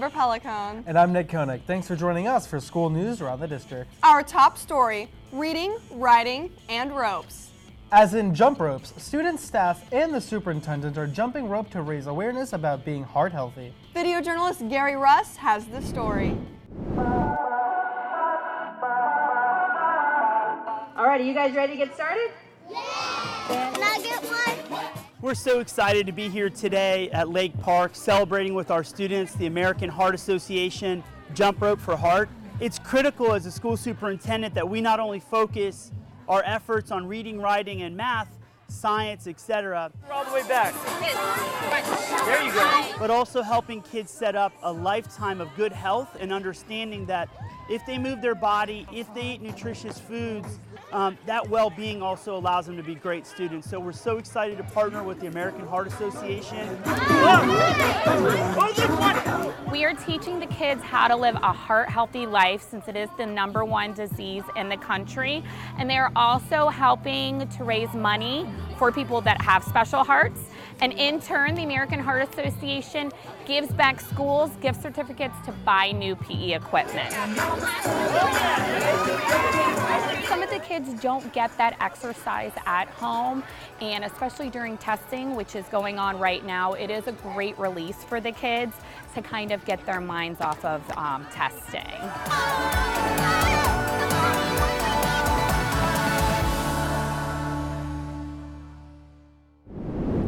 Amber Pellicone. And I'm Nick Koenig. Thanks for joining us for school news around the district. Our top story, reading, writing, and ropes. As in jump ropes, students, staff, and the superintendent are jumping rope to raise awareness about being heart healthy. Video journalist Gary Russ has the story. Alrighty, you guys ready to get started? Yeah! Can I get one? We're so excited to be here today at Lake Park celebrating with our students the American Heart Association Jump Rope for Heart. It's critical as a school superintendent that we not only focus our efforts on reading, writing, and math, science, etc. All the way back. There you go. But also helping kids set up a lifetime of good health and understanding that if they move their body, if they eat nutritious foods, that well-being also allows them to be great students. So we're so excited to partner with the American Heart Association. We are teaching the kids how to live a heart-healthy life since it is the #1 disease in the country. And they are also helping to raise money for people that have special hearts. And in turn, the American Heart Association gives back schools gift certificates to buy new PE equipment. Some of the kids don't get that exercise at home, and especially during testing, which is going on right now, it is a great release for the kids to kind of get their minds off of testing.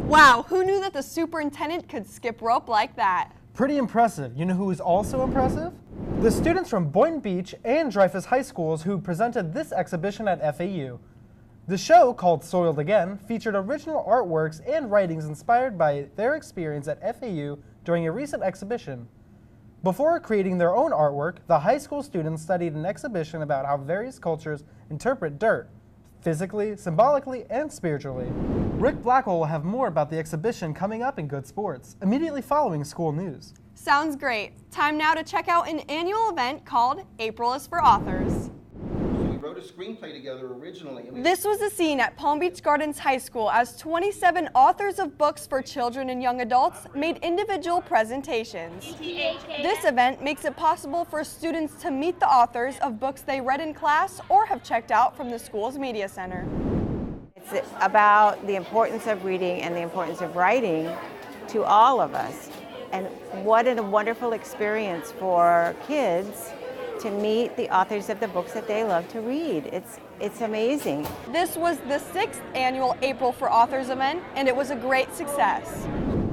Wow, who knew that the superintendent could skip rope like that? Pretty impressive. You know who is also impressive? The students from Boynton Beach and Dreyfus High Schools who presented this exhibition at FAU. The show, called Soiled Again, featured original artworks and writings inspired by their experience at FAU during a recent exhibition. Before creating their own artwork, the high school students studied an exhibition about how various cultures interpret dirt, physically, symbolically, and spiritually. Rick Blackwell will have more about the exhibition coming up in Good Sports, immediately following school news. Sounds great. Time now to check out an annual event called April is for Authors. We wrote a screenplay together originally. This was the scene at Palm Beach Gardens High School as 27 authors of books for children and young adults made individual presentations. This event makes it possible for students to meet the authors of books they read in class or have checked out from the school's media center. It's about the importance of reading and the importance of writing to all of us. And what a wonderful experience for kids to meet the authors of the books that they love to read. It's amazing. This was the 6th annual April for Authors event, and it was a great success.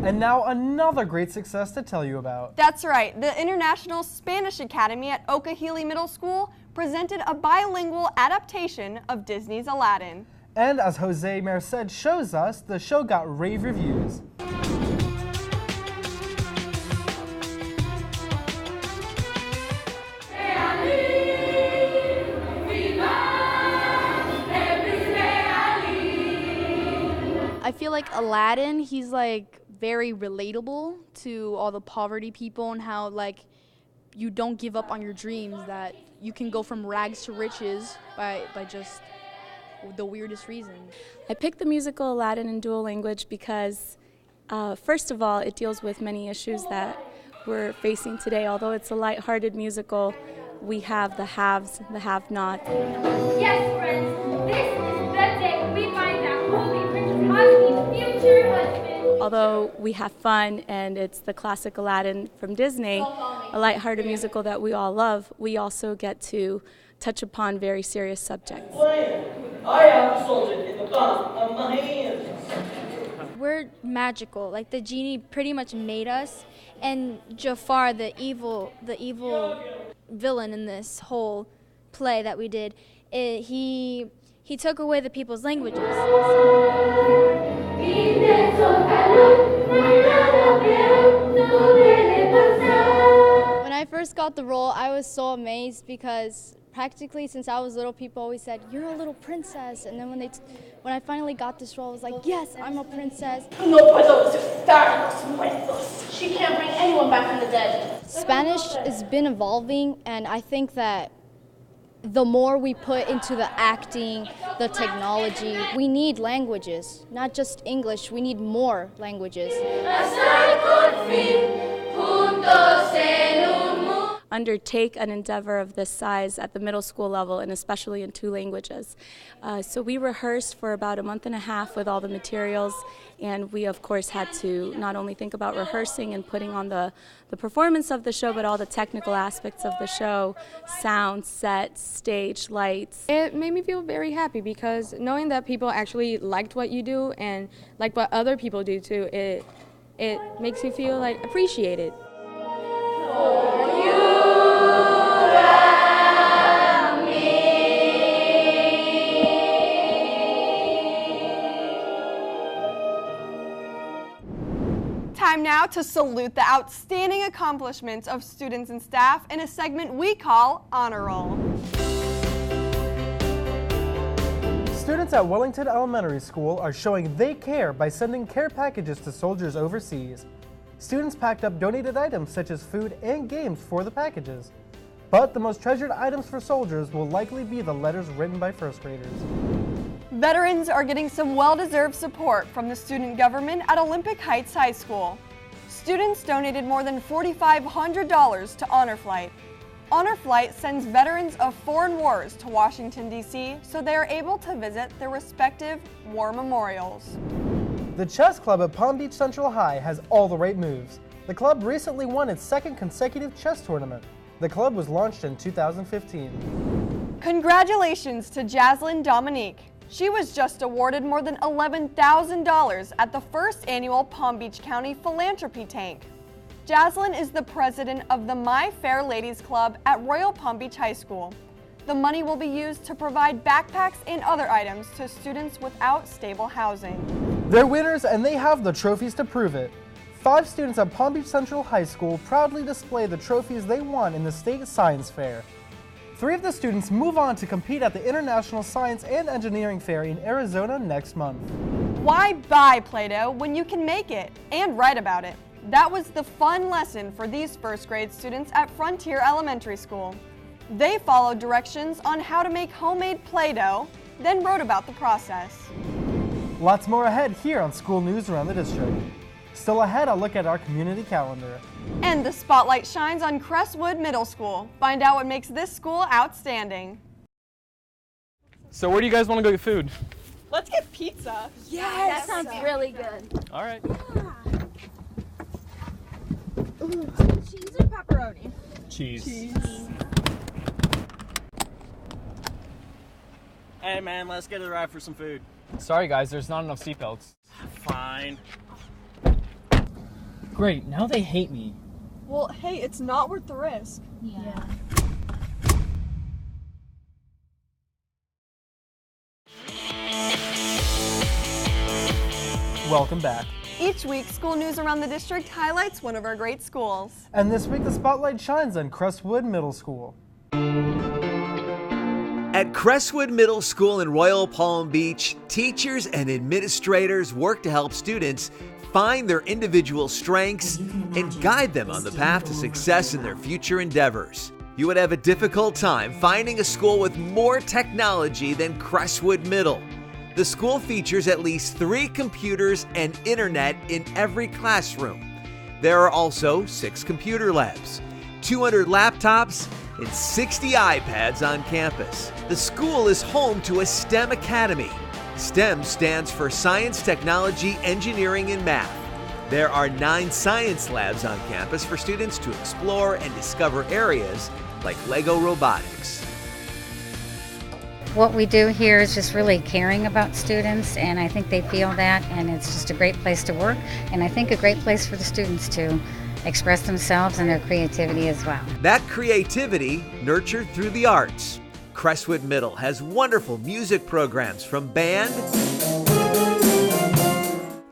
And now another great success to tell you about. That's right. The International Spanish Academy at Okahili Middle School presented a bilingual adaptation of Disney's Aladdin. And as Jose Merced shows us, the show got rave reviews. I feel like Aladdin, he's like very relatable to all the poverty people and how like you don't give up on your dreams, that you can go from rags to riches by just the weirdest reason. I picked the musical Aladdin in dual language because first of all, it deals with many issues that we're facing today. Although it's a lighthearted musical, we have the haves, the have-nots. Yes, friends, this is the day we find out Holy Prince Cosby's future husband. Although we have fun and it's the classic Aladdin from Disney, a lighthearted musical that we all love, we also get to touch upon very serious subjects. I have salted in the palm of my hands. We're magical. Like the genie pretty much made us, and Jafar, the evil villain in this whole play that we did, he took away the people's languages. When I first got the role, I was so amazed because practically since I was little, people always said, "You're a little princess." And then when I finally got this role, I was like, "Yes, I'm a princess." No puedo asustar los muertos. She can't bring anyone back from the dead. Spanish has been evolving, and I think that the more we put into the acting, the technology, we need languages, not just English, we need more languages. Hasta el fin. undertake an endeavor of this size at the middle school level, and especially in 2 languages. So we rehearsed for about a month and a half with all the materials, and we of course had to not only think about rehearsing and putting on the performance of the show, but all the technical aspects of the show: sound, set, stage, lights. It made me feel very happy because knowing that people actually liked what you do and like what other people do too, it makes you feel like appreciated. Time now to salute the outstanding accomplishments of students and staff in a segment we call Honor Roll. Students at Wellington Elementary School are showing they care by sending care packages to soldiers overseas. Students packed up donated items such as food and games for the packages. But the most treasured items for soldiers will likely be the letters written by first graders. Veterans are getting some well-deserved support from the student government at Olympic Heights High School. Students donated more than $4,500 to Honor Flight. Honor Flight sends veterans of foreign wars to Washington, D.C. so they are able to visit their respective war memorials. The chess club at Palm Beach Central High has all the right moves. The club recently won its 2nd consecutive chess tournament. The club was launched in 2015. Congratulations to Jaslyn Dominique. She was just awarded more than $11,000 at the 1st annual Palm Beach County Philanthropy Tank. Jaslyn is the president of the My Fair Ladies Club at Royal Palm Beach High School. The money will be used to provide backpacks and other items to students without stable housing. They're winners and they have the trophies to prove it. 5 students at Palm Beach Central High School proudly display the trophies they won in the State Science Fair. 3 of the students move on to compete at the International Science and Engineering Fair in Arizona next month. Why buy Play-Doh when you can make it and write about it? That was the fun lesson for these 1st grade students at Frontier Elementary School. They followed directions on how to make homemade Play-Doh, then wrote about the process. Lots more ahead here on School News Around the District. Still ahead, I'll look at our community calendar. And the spotlight shines on Crestwood Middle School. Find out what makes this school outstanding. So where do you guys want to go get food? Let's get pizza. Yes! That sounds really good. All right. Cheese or pepperoni? Cheese. Hey man, let's get a ride for some food. Sorry guys, there's not enough seatbelts. Fine. Great, now they hate me. Well, hey, it's not worth the risk. Yeah. Welcome back. Each week, School News Around the District highlights one of our great schools. And this week, the spotlight shines on Crestwood Middle School. At Crestwood Middle School in Royal Palm Beach, teachers and administrators work to help students find their individual strengths and guide them on the path to success in their future endeavors. You would have a difficult time finding a school with more technology than Crestwood Middle. The school features at least 3 computers and internet in every classroom. There are also 6 computer labs, 200 laptops, and 60 iPads on campus. The school is home to a STEM Academy. STEM stands for Science, Technology, Engineering, and Math. There are 9 science labs on campus for students to explore and discover areas like Lego robotics. What we do here is just really caring about students, and I think they feel that, and it's just a great place to work, and I think a great place for the students to express themselves and their creativity as well. That creativity nurtured through the arts. Crestwood Middle has wonderful music programs from band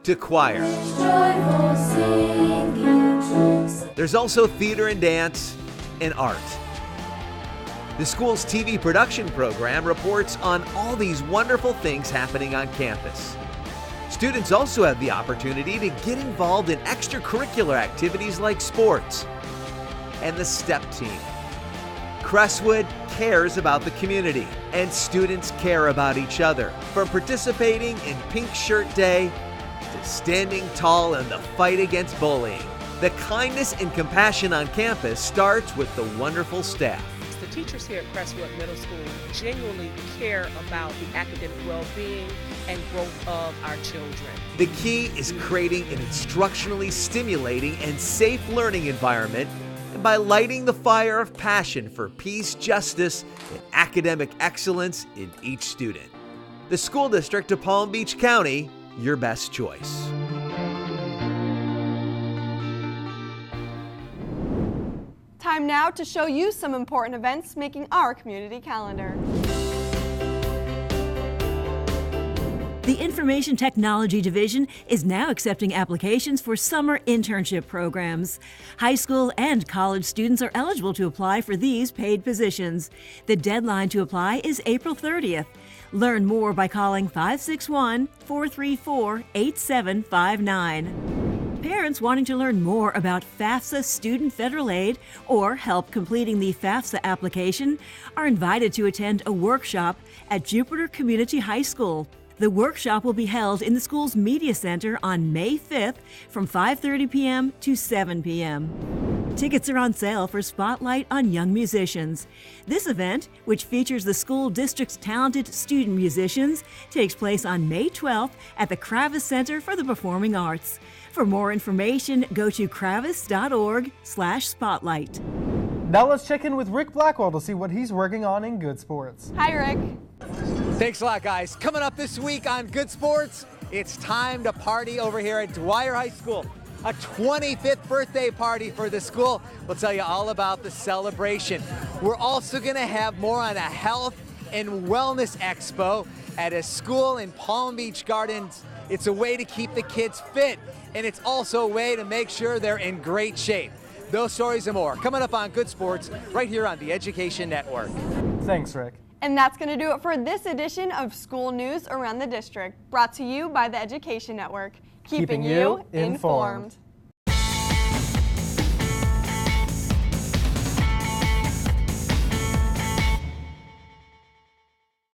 to choir. There's also theater and dance and art. The school's TV production program reports on all these wonderful things happening on campus. Students also have the opportunity to get involved in extracurricular activities like sports and the STEP team. Crestwood cares about the community, and students care about each other. From participating in Pink Shirt Day to standing tall in the fight against bullying, The kindness and compassion on campus starts with the wonderful staff. The teachers here at Crestwood Middle School genuinely care about the academic well-being and growth of our children. The key is creating an instructionally stimulating and safe learning environment, and by lighting the fire of passion for peace, justice, and academic excellence in each student. The School District of Palm Beach County, your best choice. Time now to show you some important events making our community calendar. The Information Technology Division is now accepting applications for summer internship programs. High school and college students are eligible to apply for these paid positions. The deadline to apply is April 30th. Learn more by calling 561-434-8759. Parents wanting to learn more about FAFSA student federal aid or help completing the FAFSA application are invited to attend a workshop at Jupiter Community High School. The workshop will be held in the school's media center on May 5th from 5:30 p.m. to 7 p.m. Tickets are on sale for Spotlight on Young Musicians. This event, which features the school district's talented student musicians, takes place on May 12th at the Kravis Center for the Performing Arts. For more information, go to kravis.org/spotlight. Now let's check in with Rick Blackwell to see what he's working on in Good Sports. Hi, Rick. Thanks a lot, guys. Coming up this week on Good Sports, it's time to party over here at Dwyer High School. A 25th birthday party for the school. We'll tell you all about the celebration. We're also going to have more on a health and wellness expo at a school in Palm Beach Gardens. It's a way to keep the kids fit, and it's also a way to make sure they're in great shape. Those stories and more coming up on Good Sports right here on the Education Network. Thanks, Rick. And that's going to do it for this edition of School News Around the District, brought to you by the Education Network, keeping you informed.